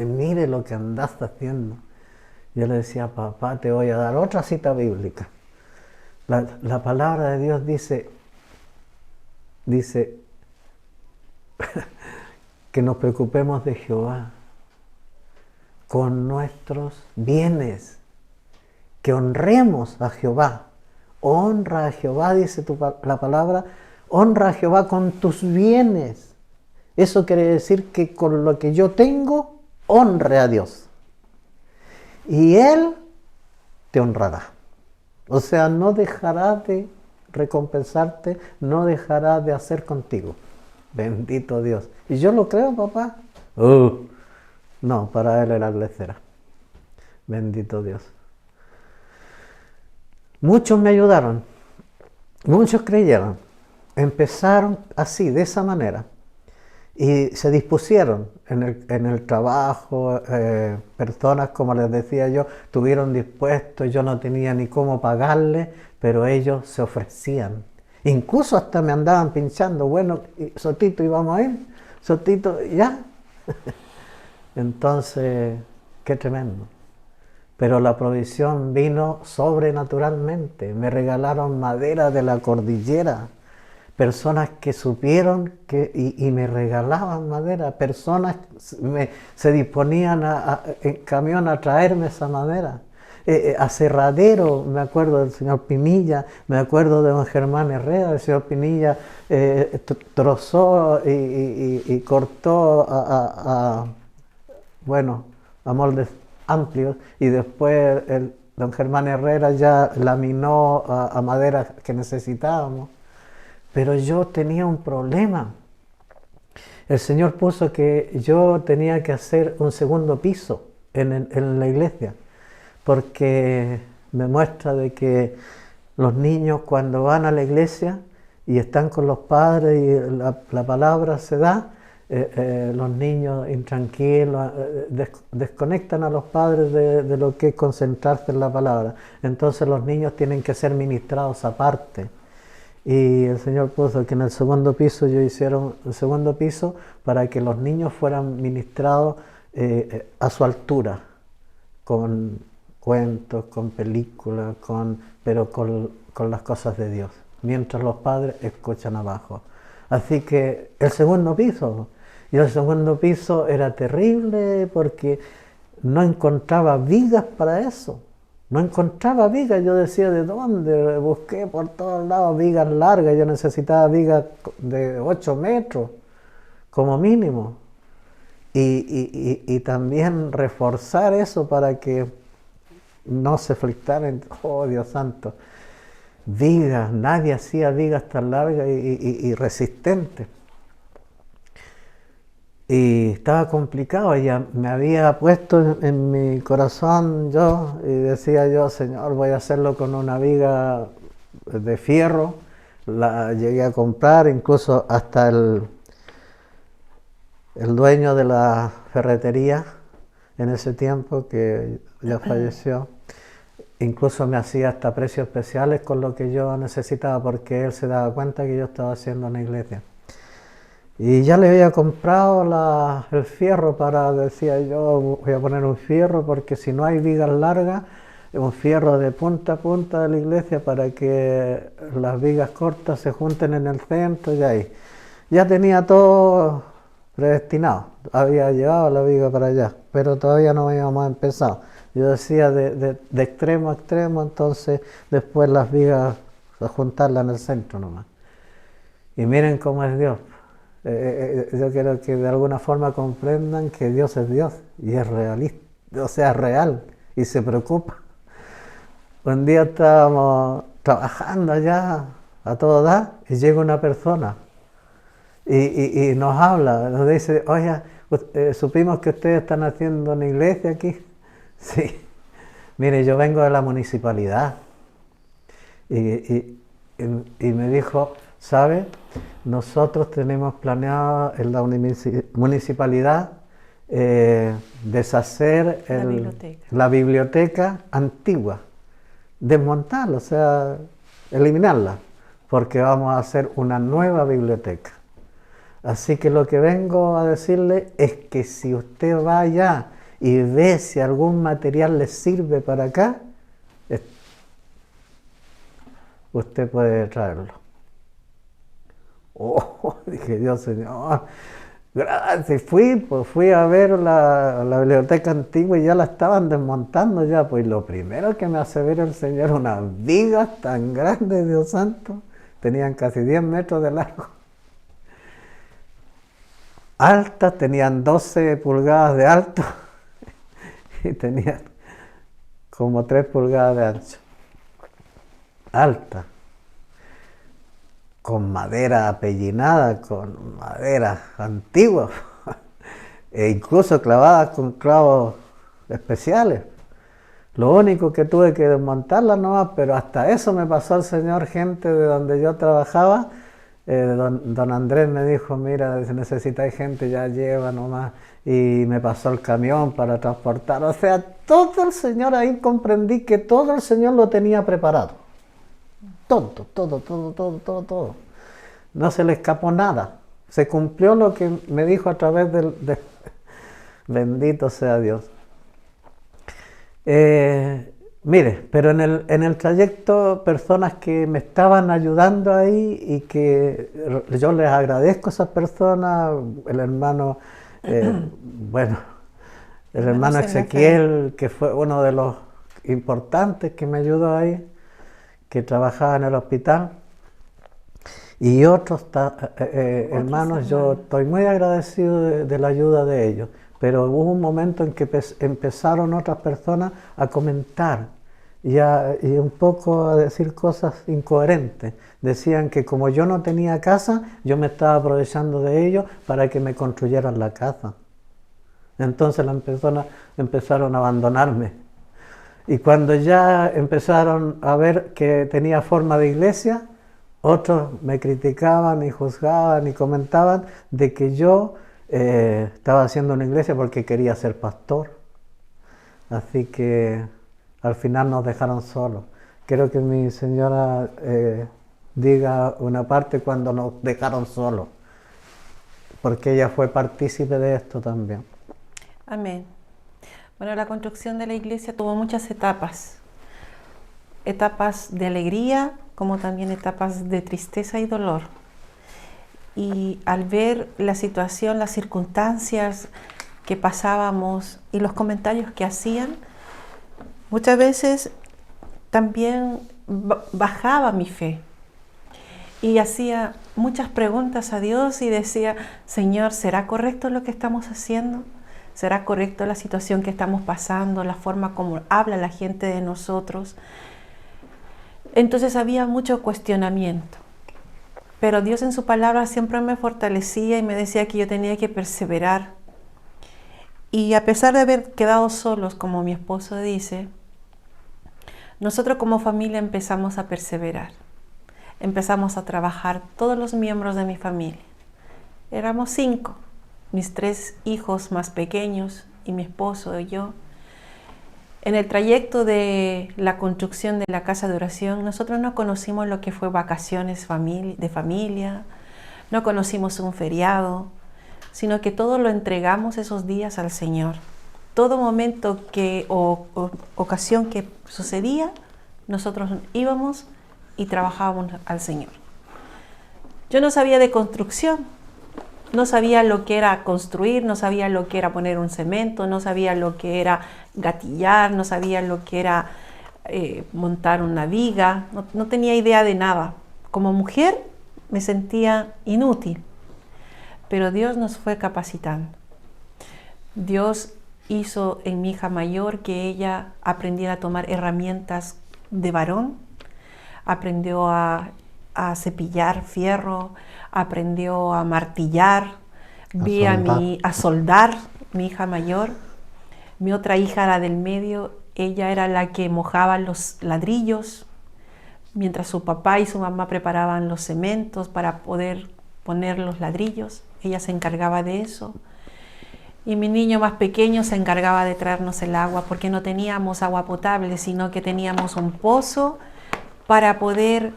mire lo que andas haciendo. Yo le decía, papá, te voy a dar otra cita bíblica. La palabra de Dios dice que nos preocupemos de Jehová con nuestros bienes, que honremos a Jehová. Honra a Jehová, dice la palabra, honra a Jehová con tus bienes. Eso quiere decir que con lo que yo tengo, honre a Dios. Y Él te honrará. O sea, no dejará de recompensarte, no dejará de hacer contigo. Bendito Dios. Y yo lo creo, papá. No, para él era lecera. Bendito Dios. Muchos me ayudaron, muchos creyeron. Empezaron así, de esa manera. Y se dispusieron en el trabajo, personas, como les decía yo, estuvieron dispuestos, yo no tenía ni cómo pagarles, pero ellos se ofrecían Incluso hasta me andaban pinchando, bueno, Sotito, íbamos a ir, Sotito, ya. Entonces, qué tremendo. Pero la provisión vino sobrenaturalmente. Me regalaron madera de la cordillera. Personas que supieron y me regalaban madera. Personas se disponían en camión a traerme esa madera. Aserradero, me acuerdo del señor Pinilla, me acuerdo de don Germán Herrera, el señor Pinilla trozó y cortó bueno, a moldes amplios, y después don Germán Herrera ya laminó a madera que necesitábamos. Pero yo tenía un problema. El Señor puso que yo tenía que hacer un segundo piso en la iglesia, porque me muestra de que los niños cuando van a la iglesia y están con los padres y la palabra se da, los niños intranquilos desconectan a los padres de lo que es concentrarse en la palabra. Entonces los niños tienen que ser ministrados aparte. Y el Señor puso que en el segundo piso yo hiciera un segundo piso para que los niños fueran ministrados a su altura, con cuentos, con películas, pero con las cosas de Dios, mientras los padres escuchan abajo. Así que el segundo piso, y el segundo piso era terrible porque no encontraba vigas para eso. No encontraba vigas, yo decía, ¿de dónde? Busqué por todos lados vigas largas, yo necesitaba vigas de 8 metros, como mínimo. Y también reforzar eso para que no se flectaran, oh Dios santo, vigas, nadie hacía vigas tan largas y resistentes. Y estaba complicado, ya me había puesto en mi corazón yo, y decía yo, Señor, voy a hacerlo con una viga de fierro. La llegué a comprar, incluso hasta el dueño de la ferretería en ese tiempo, que ya falleció, incluso me hacía hasta precios especiales con lo que yo necesitaba, porque él se daba cuenta que yo estaba haciendo una iglesia. Y ya le había comprado el fierro decía yo, voy a poner un fierro porque si no hay vigas largas, un fierro de punta a punta de la iglesia para que las vigas cortas se junten en el centro y ahí. Ya tenía todo predestinado, había llevado la viga para allá, pero todavía no habíamos empezado. Yo decía de extremo a extremo, entonces después las vigas a juntarlas en el centro nomás. Y miren cómo es Dios. Yo quiero que de alguna forma comprendan que Dios es Dios y es realista, o sea, real y se preocupa. Un día estábamos trabajando allá a todo dar y llega una persona y nos habla, nos dice, oye, supimos que ustedes están haciendo una iglesia aquí. Sí, mire, yo vengo de la municipalidad y me dijo, ¿sabe? Nosotros tenemos planeado en la municipalidad deshacer la biblioteca antigua, desmontarla, o sea, eliminarla, porque vamos a hacer una nueva biblioteca. Así que lo que vengo a decirle es que si usted va allá y ve si algún material le sirve para acá, usted puede traerlo. Oh, dije Dios, Señor, gracias. Fui a ver la biblioteca antigua y ya la estaban desmontando ya. Pues lo primero que me hace ver el Señor, unas vigas tan grandes, Dios santo, tenían casi 10 metros de largo. Altas, tenían 12 pulgadas de alto y tenían como 3 pulgadas de ancho. Alta. Con madera apellinada, con madera antigua, e incluso clavadas con clavos especiales. Lo único que tuve que desmontarla nomás, pero hasta eso me pasó el Señor, gente de donde yo trabajaba. Don Andrés me dijo, mira, si necesitáis gente ya lleva nomás, y me pasó el camión para transportar. O sea, todo el Señor, ahí comprendí que todo el Señor lo tenía preparado. todo. No se le escapó nada. Se cumplió lo que me dijo a través bendito sea Dios. Mire, pero en el trayecto, personas que me estaban ayudando ahí y que yo les agradezco a esas personas, el hermano, bueno, el hermano Ezequiel, que fue uno de los importantes que me ayudó ahí, que trabajaba en el hospital, y otros hermanos, yo estoy muy agradecido de la ayuda de ellos. Pero hubo un momento en que empezaron otras personas a comentar y un poco a decir cosas incoherentes. Decían que como yo no tenía casa, yo me estaba aprovechando de ellos para que me construyeran la casa. Entonces las personas empezaron a abandonarme. Y cuando ya empezaron a ver que tenía forma de iglesia, otros me criticaban y juzgaban y comentaban de que yo estaba haciendo una iglesia porque quería ser pastor. Así que al final nos dejaron solos. Quiero que mi señora diga una parte cuando nos dejaron solos, porque ella fue partícipe de esto también. Amén. Bueno, la construcción de la iglesia tuvo muchas etapas. Etapas de alegría, como también etapas de tristeza y dolor. Y al ver la situación, las circunstancias que pasábamos y los comentarios que hacían, muchas veces también bajaba mi fe. Y hacía muchas preguntas a Dios y decía, Señor, ¿será correcto lo que estamos haciendo? ¿Será correcto la situación que estamos pasando, la forma como habla la gente de nosotros? Entonces había mucho cuestionamiento. Pero Dios en su palabra siempre me fortalecía y me decía que yo tenía que perseverar. Y a pesar de haber quedado solos, como mi esposo dice, nosotros como familia empezamos a perseverar. Empezamos a trabajar todos los miembros de mi familia. Éramos 5, mis 3 hijos más pequeños y mi esposo y yo. En el trayecto de la construcción de la casa de oración, nosotros no conocimos lo que fue vacaciones de familia, no conocimos un feriado, sino que todo lo entregamos esos días al Señor. Todo momento o ocasión que sucedía, nosotros íbamos y trabajábamos al Señor. Yo no sabía de construcción, no sabía lo que era construir, no sabía lo que era poner un cemento, no sabía lo que era gatillar, no sabía lo que era montar una viga, no tenía idea de nada. Como mujer me sentía inútil, pero Dios nos fue capacitando. Dios hizo en mi hija mayor que ella aprendiera a tomar herramientas de varón, aprendió a cepillar fierro, aprendió a martillar, a soldar, mi hija mayor. Mi otra hija, la del medio, ella era la que mojaba los ladrillos, mientras su papá y su mamá preparaban los cementos para poder poner los ladrillos. Ella se encargaba de eso. Y mi niño más pequeño se encargaba de traernos el agua, porque no teníamos agua potable, sino que teníamos un pozo para poder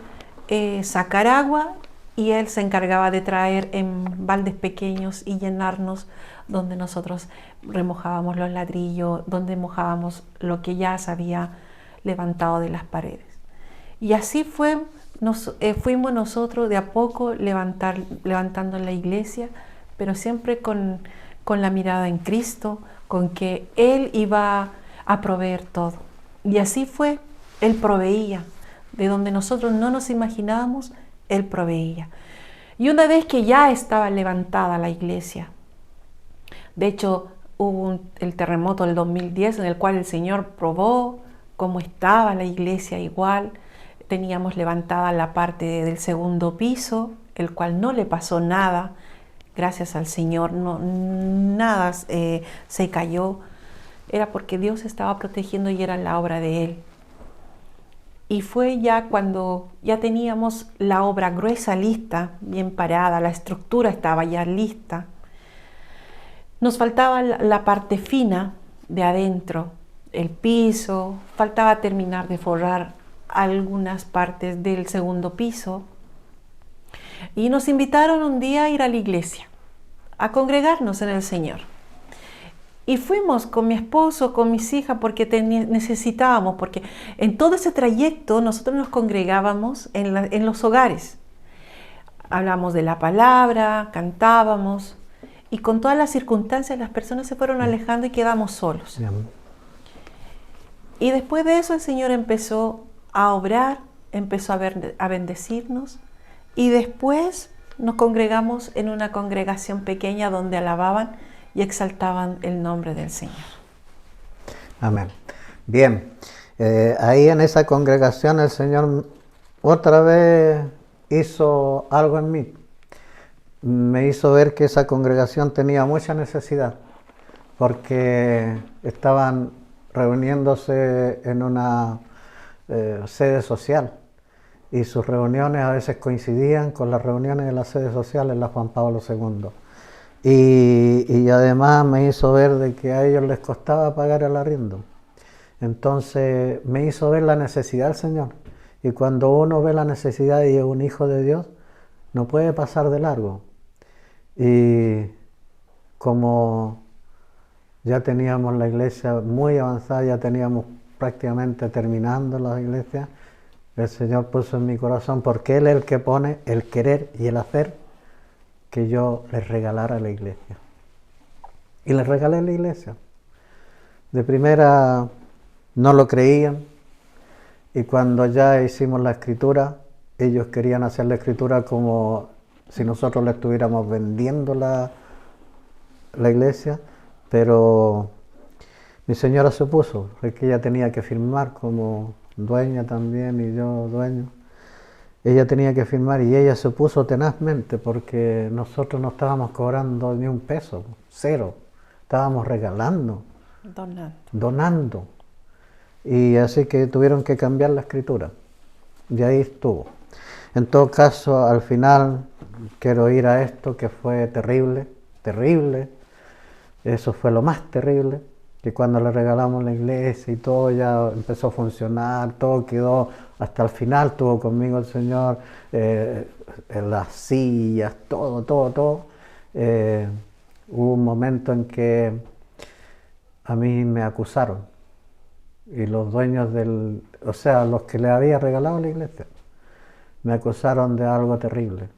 sacar agua, y él se encargaba de traer en baldes pequeños y llenarnos, donde nosotros remojábamos los ladrillos, donde mojábamos lo que ya se había levantado de las paredes. Y así fuimos nosotros de a poco levantando la iglesia, pero siempre con la mirada en Cristo, con que Él iba a proveer todo. Y así fue, Él proveía. De donde nosotros no nos imaginábamos, Él proveía. Y una vez que ya estaba levantada la iglesia, de hecho hubo el terremoto del 2010 en el cual el Señor probó cómo estaba la iglesia igual. Teníamos levantada la parte del segundo piso, el cual no le pasó nada, gracias al Señor, nada se cayó. Era porque Dios estaba protegiendo y era la obra de Él. Y fue ya cuando ya teníamos la obra gruesa lista, bien parada, la estructura estaba ya lista. Nos faltaba la parte fina de adentro, el piso, faltaba terminar de forrar algunas partes del segundo piso y nos invitaron un día a ir a la iglesia, a congregarnos en el Señor. Y fuimos con mi esposo, con mis hijas, porque necesitábamos, porque en todo ese trayecto nosotros nos congregábamos en los hogares. Hablamos de la palabra, cantábamos, y con todas las circunstancias las personas se fueron alejando y quedamos solos. Y después de eso el Señor empezó a obrar, empezó a bendecirnos, y después nos congregamos en una congregación pequeña donde alababan y exaltaban el nombre del Señor. Amén. Bien, ahí en esa congregación el Señor otra vez hizo algo en mí. Me hizo ver que esa congregación tenía mucha necesidad, porque estaban reuniéndose en una sede social, y sus reuniones a veces coincidían con las reuniones de la sede social en la Juan Pablo II. Y además me hizo ver de que a ellos les costaba pagar el arriendo. Entonces me hizo ver la necesidad del Señor. Y cuando uno ve la necesidad y es un hijo de Dios, no puede pasar de largo. Y como ya teníamos la iglesia muy avanzada, ya teníamos prácticamente terminando la iglesia, el Señor puso en mi corazón, porque Él es el que pone el querer y el hacer, que yo les regalara la iglesia. Y les regalé la iglesia. De primera no lo creían, y cuando ya hicimos la escritura, ellos querían hacer la escritura como si nosotros le estuviéramos vendiendo la iglesia, pero mi señora se opuso, es que ella tenía que firmar como dueña también, y yo dueño. Ella tenía que firmar, y ella se opuso tenazmente, porque nosotros no estábamos cobrando ni un peso, cero, estábamos regalando, donando. Y así que tuvieron que cambiar la escritura, y ahí estuvo. En todo caso, al final quiero ir a esto que fue terrible, terrible. Eso fue lo más terrible, que cuando le regalamos la iglesia y todo ya empezó a funcionar, todo quedó, hasta el final estuvo conmigo el Señor, en las sillas, todo. Hubo un momento en que a mí me acusaron, y los dueños los que le había regalado la iglesia, me acusaron de algo terrible.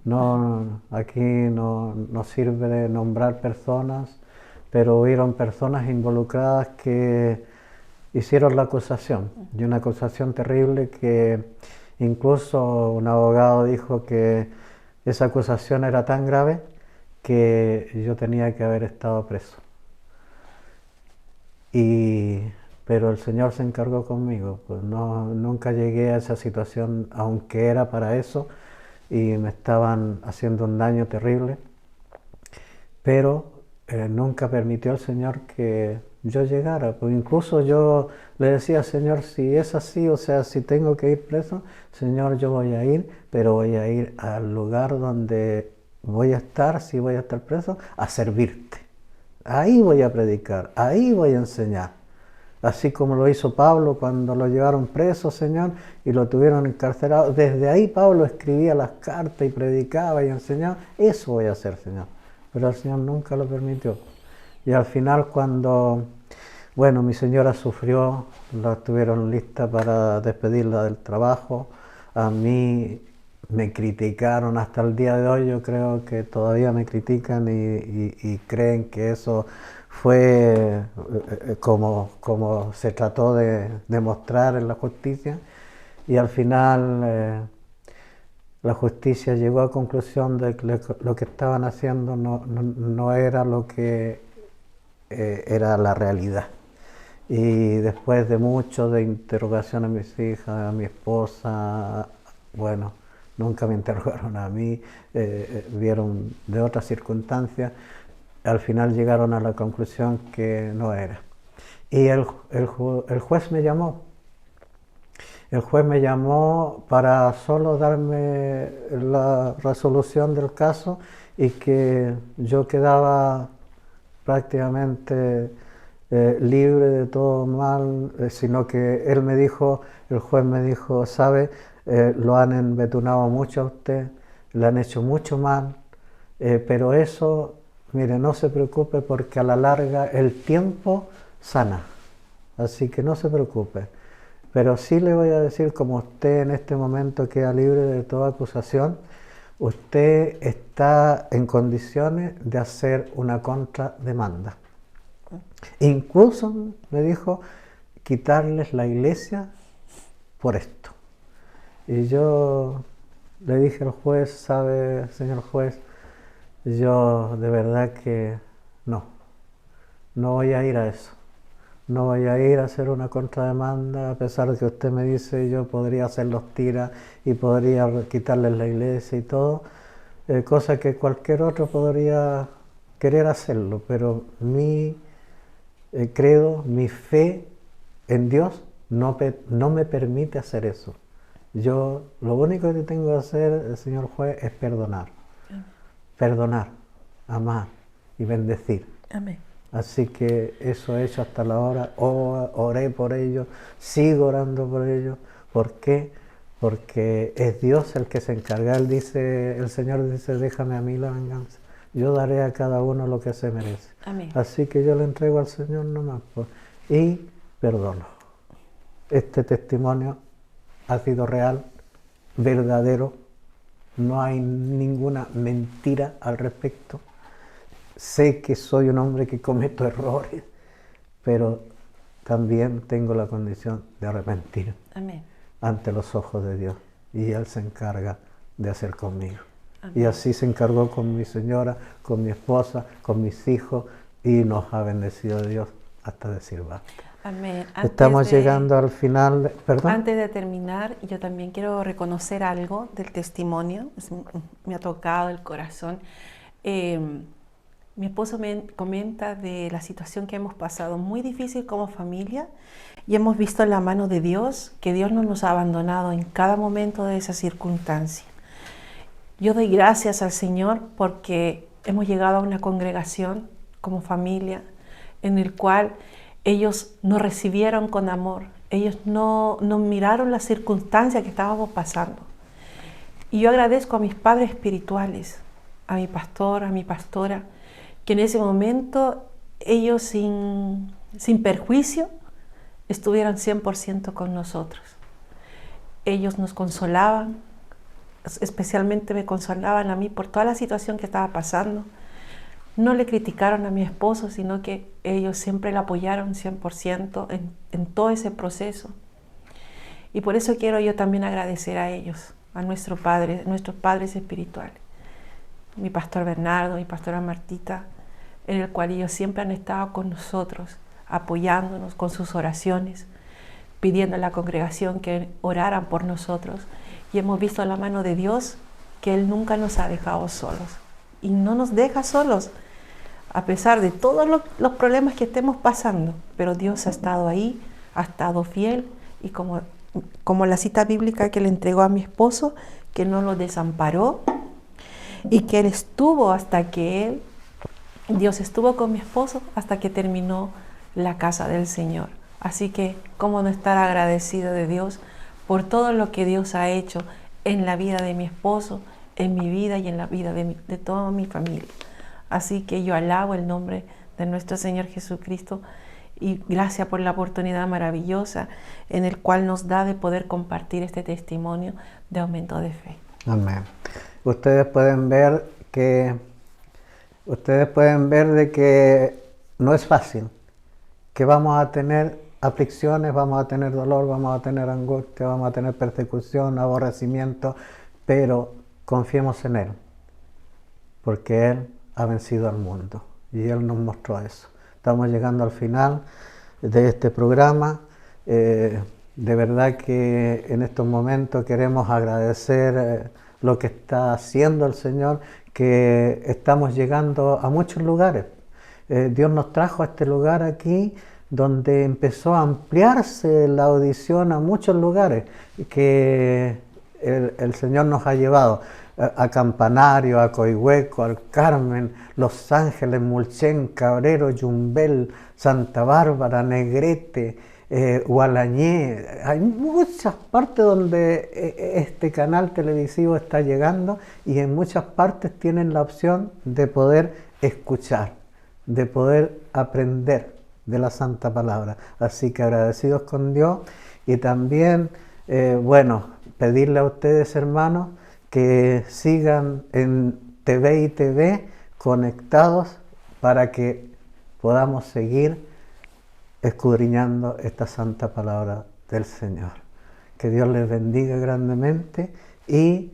No, aquí no sirve de nombrar personas, pero hubieron personas involucradas que hicieron la acusación, y una acusación terrible, que incluso un abogado dijo que esa acusación era tan grave que yo tenía que haber estado preso. Pero el Señor se encargó conmigo, pues nunca llegué a esa situación, aunque era para eso, y me estaban haciendo un daño terrible, pero nunca permitió el Señor que yo llegara. Pues incluso yo le decía, Señor, si es así, o sea, si tengo que ir preso, Señor, yo voy a ir, pero voy a ir al lugar donde voy a estar, si voy a estar preso, a servirte. Ahí voy a predicar, ahí voy a enseñar. Así como lo hizo Pablo cuando lo llevaron preso, Señor, y lo tuvieron encarcelado. Desde ahí Pablo escribía las cartas y predicaba y enseñaba. Eso voy a hacer, Señor. Pero el Señor nunca lo permitió. Y al final, cuando, mi señora sufrió, la tuvieron lista para despedirla del trabajo. A mí me criticaron hasta el día de hoy. Yo creo que todavía me critican y creen que eso fue como se trató de demostrar en la justicia, y al final la justicia llegó a conclusión de que lo que estaban haciendo no era lo que era la realidad. Y después de mucho de interrogación a mis hijas, a mi esposa, nunca me interrogaron a mí, vieron de otras circunstancias, al final llegaron a la conclusión que no era. Y el juez me llamó. El juez me llamó para solo darme la resolución del caso, y que yo quedaba prácticamente libre de todo mal, sino que él me dijo, el juez me dijo, sabe, lo han embetunado mucho a usted, le han hecho mucho mal, pero eso, mire, no se preocupe porque a la larga el tiempo sana, así que no se preocupe. Pero sí le voy a decir, como usted en este momento queda libre de toda acusación, usted está en condiciones de hacer una contrademanda. Incluso, me dijo, quitarles la iglesia por esto. Y yo le dije al juez, sabe, señor juez, yo de verdad que no voy a ir a eso. No voy a ir a hacer una contrademanda, a pesar de que usted me dice yo podría hacer los tiras y podría quitarles la iglesia y todo, cosa que cualquier otro podría querer hacerlo, pero mi credo, mi fe en Dios no me permite hacer eso. Yo lo único que tengo que hacer, señor juez, es perdonar. Perdonar, amar y bendecir. Amén. Así que eso he hecho hasta la hora, oré por ellos, sigo orando por ellos. ¿Por qué? Porque es Dios el que se encarga. Él dice, el Señor dice, déjame a mí la venganza. Yo daré a cada uno lo que se merece. Amén. Así que yo le entrego al Señor nomás. Y perdono. Este testimonio ha sido real, verdadero. No hay ninguna mentira al respecto. Sé que soy un hombre que cometo errores, pero también tengo la condición de arrepentir. Amén. Ante los ojos de Dios. Y Él se encarga de hacer conmigo. Amén. Y así se encargó con mi señora, con mi esposa, con mis hijos, y nos ha bendecido Dios hasta decir basta. Amén. Estamos llegando al final. ¿Perdón? Antes de terminar, yo también quiero reconocer algo del testimonio. Me ha tocado el corazón. Mi esposo me comenta de la situación que hemos pasado muy difícil como familia y hemos visto la mano de Dios, que Dios no nos ha abandonado en cada momento de esa circunstancia. Yo doy gracias al Señor porque hemos llegado a una congregación como familia en el cual ellos nos recibieron con amor, ellos no miraron las circunstancias que estábamos pasando. Y yo agradezco a mis padres espirituales, a mi pastor, a mi pastora, que en ese momento ellos sin perjuicio estuvieron 100% con nosotros. Ellos nos consolaban, especialmente me consolaban a mí por toda la situación que estaba pasando. No le criticaron a mi esposo, sino que ellos siempre le apoyaron 100% en todo ese proceso. Y por eso quiero yo también agradecer a ellos, a nuestros padres espirituales. Mi pastor Bernardo, mi pastora Martita, en el cual ellos siempre han estado con nosotros, apoyándonos con sus oraciones, pidiendo a la congregación que oraran por nosotros. Y hemos visto la mano de Dios, que Él nunca nos ha dejado solos. Y no nos deja solos, a pesar de todos los problemas que estemos pasando. Pero Dios ha estado ahí, ha estado fiel. Y como la cita bíblica que le entregó a mi esposo, que no lo desamparó, y que Él estuvo hasta que Dios estuvo con mi esposo hasta que terminó la casa del Señor. Así que, ¿cómo no estar agradecido de Dios por todo lo que Dios ha hecho en la vida de mi esposo, en mi vida y en la vida de toda mi familia? Así que yo alabo el nombre de nuestro Señor Jesucristo y gracias por la oportunidad maravillosa en el cual nos da de poder compartir este testimonio de aumento de fe. Amén. Ustedes pueden ver de que no es fácil, que vamos a tener aflicciones, vamos a tener dolor, vamos a tener angustia, vamos a tener persecución, aborrecimiento, pero confiemos en Él, porque Él ha vencido al mundo y Él nos mostró eso. Estamos llegando al final de este programa. De verdad que en estos momentos queremos agradecer lo que está haciendo el Señor, que estamos llegando a muchos lugares. Dios nos trajo a este lugar aquí, donde empezó a ampliarse la audición a muchos lugares que el Señor nos ha llevado. a Campanario, a Coihueco, al Carmen, Los Ángeles, Mulchen, Cabrero, Yumbel, Santa Bárbara, Negrete, Gualañé. Hay muchas partes donde este canal televisivo está llegando y en muchas partes tienen la opción de poder escuchar, de poder aprender de la Santa Palabra. Así que agradecidos con Dios y también, pedirle a ustedes, hermanos, que sigan en TV y TV conectados para que podamos seguir escudriñando esta santa palabra del Señor. Que Dios les bendiga grandemente y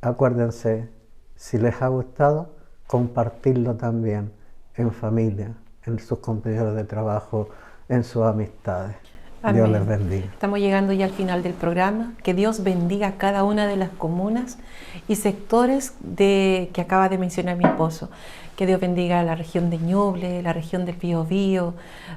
acuérdense, si les ha gustado, compartirlo también en familia, en sus compañeros de trabajo, en sus amistades. Amén. Dios les bendiga. Estamos llegando ya al final del programa. Que Dios bendiga a cada una de las comunas y sectores que acaba de mencionar mi esposo. Que Dios bendiga a la región de Ñuble, la región del Biobío,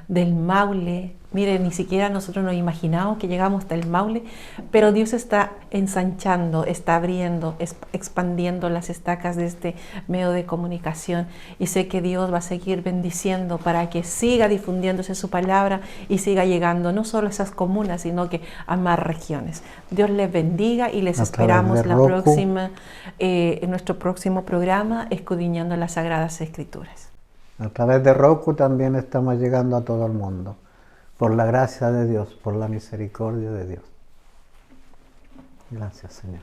del Maule. Mire, ni siquiera nosotros nos imaginamos que llegamos hasta el Maule, pero Dios está ensanchando, está abriendo, expandiendo las estacas de este medio de comunicación. Y sé que Dios va a seguir bendiciendo para que siga difundiéndose su palabra y siga llegando no solo a esas comunas, sino que a más regiones. Dios les bendiga y les esperamos en nuestro próximo programa, Escudriñando las Sagradas Escrituras. A través de Roku también estamos llegando a todo el mundo, por la gracia de Dios, por la misericordia de Dios. Gracias, Señor.